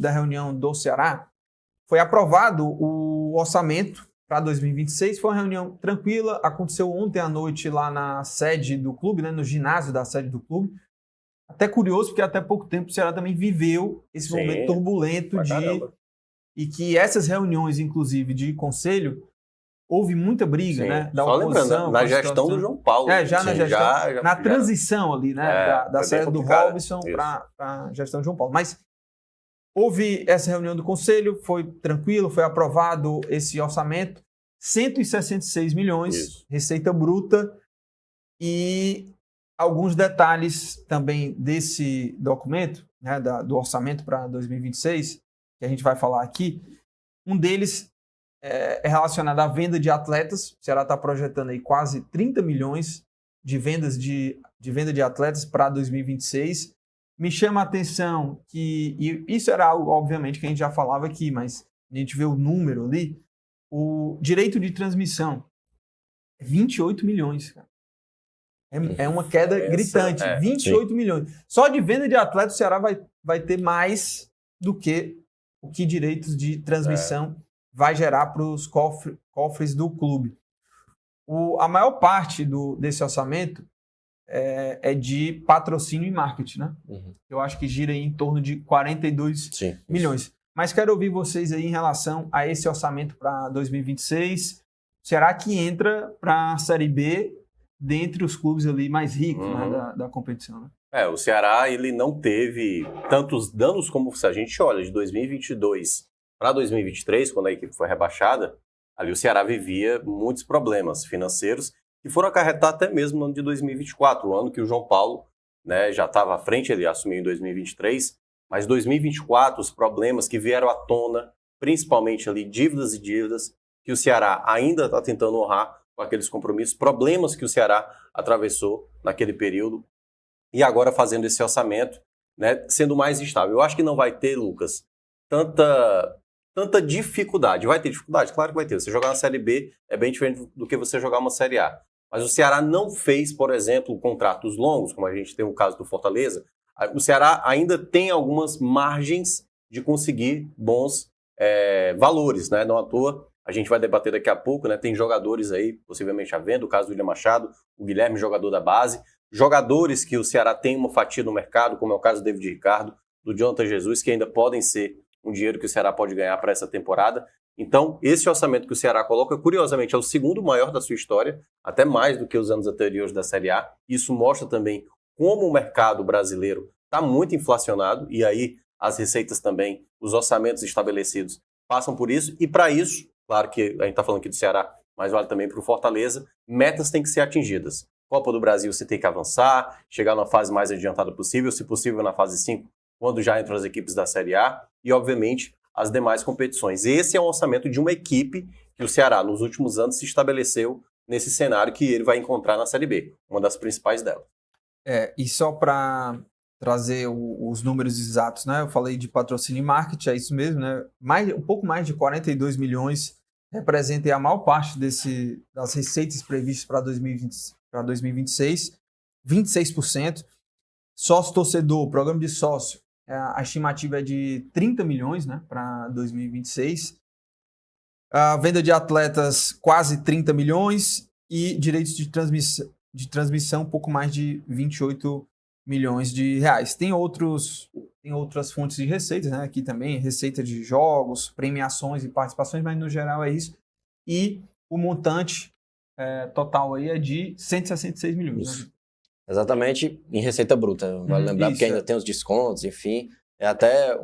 da reunião do Ceará, foi aprovado o orçamento para 2026. Foi uma reunião tranquila, aconteceu ontem à noite lá na sede do clube, né, no ginásio da sede do clube. Até curioso, porque até pouco tempo o Ceará também viveu esse momento turbulento e que essas reuniões, inclusive, de conselho, houve muita briga, né? Da só oposição. Lembrando, na gestão do João Paulo. Já na gestão, na transição ali, né? Da saída do Robson para a gestão do João Paulo. Mas houve essa reunião do conselho, foi tranquilo, foi aprovado esse orçamento, 166 milhões, receita bruta, e alguns detalhes também desse documento, né, do orçamento para 2026, que a gente vai falar aqui. Um deles é relacionado à venda de atletas. O Ceará está projetando aí quase 30 milhões de vendas de venda de atletas para 2026. Me chama a atenção que, e isso era algo, obviamente, que a gente já falava aqui, mas a gente vê o número ali, o direito de transmissão, 28 milhões, cara. É uma queda gritante, 28 milhões. Só de venda de atletas o Ceará vai ter mais do que o que direitos de transmissão vai gerar para os cofres do clube. A maior parte desse orçamento é de patrocínio e marketing, né? Eu acho que gira aí em torno de 42 milhões. Mas quero ouvir vocês aí em relação a esse orçamento para 2026. Será que entra para a Série B dentre os clubes ali mais ricos, né, da competição, né? O Ceará ele não teve tantos danos como se a gente olha de 2022 para 2023, quando a equipe foi rebaixada, ali o Ceará vivia muitos problemas financeiros que foram acarretar até mesmo no ano de 2024, o ano que o João Paulo, né, já estava à frente, ele assumiu em 2023, mas 2024 os problemas que vieram à tona, principalmente ali dívidas, que o Ceará ainda está tentando honrar com aqueles compromissos, problemas que o Ceará atravessou naquele período, e agora fazendo esse orçamento, né, sendo mais estável. Eu acho que não vai ter, Lucas, tanta dificuldade. Vai ter dificuldade? Claro que vai ter. Você jogar na Série B é bem diferente do que você jogar uma Série A. Mas o Ceará não fez, por exemplo, contratos longos, como a gente tem o caso do Fortaleza. O Ceará ainda tem algumas margens de conseguir bons valores, né? Não à toa. A gente vai debater daqui a pouco, né? Tem jogadores aí, possivelmente à venda, o caso do William Machado, o Guilherme, jogador da base. Jogadores que o Ceará tem uma fatia no mercado, como é o caso do David Ricardo, do Jonathan Jesus, que ainda podem ser um dinheiro que o Ceará pode ganhar para essa temporada. Então, esse orçamento que o Ceará coloca, curiosamente, é o segundo maior da sua história, até mais do que os anos anteriores da Série A. Isso mostra também como o mercado brasileiro está muito inflacionado, e aí as receitas também, os orçamentos estabelecidos passam por isso, e para isso, claro que a gente está falando aqui do Ceará, mas vale também para o Fortaleza, metas têm que ser atingidas. Copa do Brasil você tem que avançar, chegar na fase mais adiantada possível, se possível na fase 5, quando já entram as equipes da Série A, e obviamente as demais competições. Esse é um orçamento de uma equipe que o Ceará nos últimos anos se estabeleceu nesse cenário que ele vai encontrar na Série B, uma das principais delas. E só para trazer os números exatos, né? Eu falei de patrocínio e marketing, é isso mesmo, né? Um pouco mais de 42 milhões representa a maior parte das receitas previstas para 2026, 26%. Sócio-torcedor, programa de sócio, a estimativa é de 30 milhões, né, para 2026. A venda de atletas, quase 30 milhões. E direitos de transmissão, um pouco mais de 28 milhões de reais. Tem outras fontes de receitas, né, aqui também, receita de jogos, premiações e participações, mas no geral é isso. E o montante total aí é de 166 milhões. Né? Exatamente, em receita bruta, vale lembrar, porque ainda tem os descontos, enfim. É até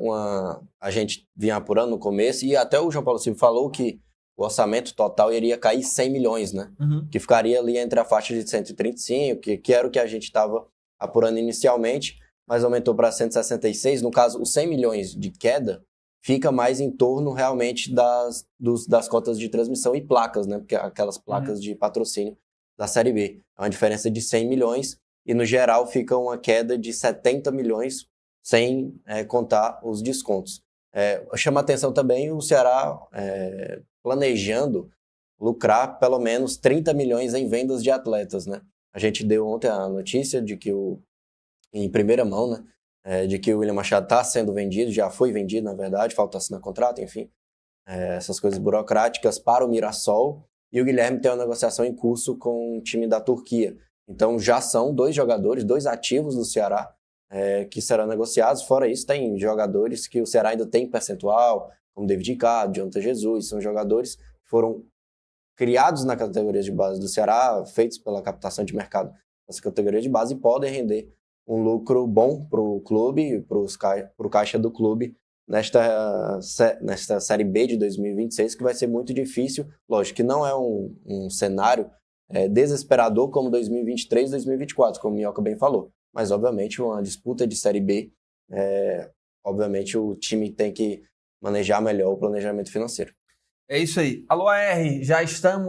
a gente vinha apurando no começo, e até o João Paulo Silva falou que o orçamento total iria cair 100 milhões, né? Que ficaria ali entre a faixa de 135, que era o que a gente estava apurando inicialmente, mas aumentou para 166. No caso, os 100 milhões de queda fica mais em torno realmente das cotas de transmissão e placas, né? Porque aquelas placas de patrocínio da Série B. É uma diferença de 100 milhões e, no geral, fica uma queda de 70 milhões sem contar os descontos. Chama atenção também o Ceará planejando lucrar pelo menos 30 milhões em vendas de atletas, né? A gente deu ontem a notícia de que em primeira mão, né, de que o William Machado está sendo vendido, já foi vendido, na verdade, falta assinar contrato, enfim, essas coisas burocráticas para o Mirassol, e o Guilherme tem uma negociação em curso com o time da Turquia. Então já são 2 jogadores, 2 ativos do Ceará que serão negociados. Fora isso, tem jogadores que o Ceará ainda tem percentual, como David Ricardo, Jonathan Jesus, são jogadores que foram criados na categoria de base do Ceará, feitos pela captação de mercado nessa categoria de base, e podem render um lucro bom para o clube, para o caixa do clube, nesta Série B de 2026, que vai ser muito difícil. Lógico que não é um cenário desesperador como 2023, 2024, como o Minhoca bem falou. Mas, obviamente, uma disputa de Série B, obviamente, o time tem que manejar melhor o planejamento financeiro. É isso aí. Alô, AR, já estamos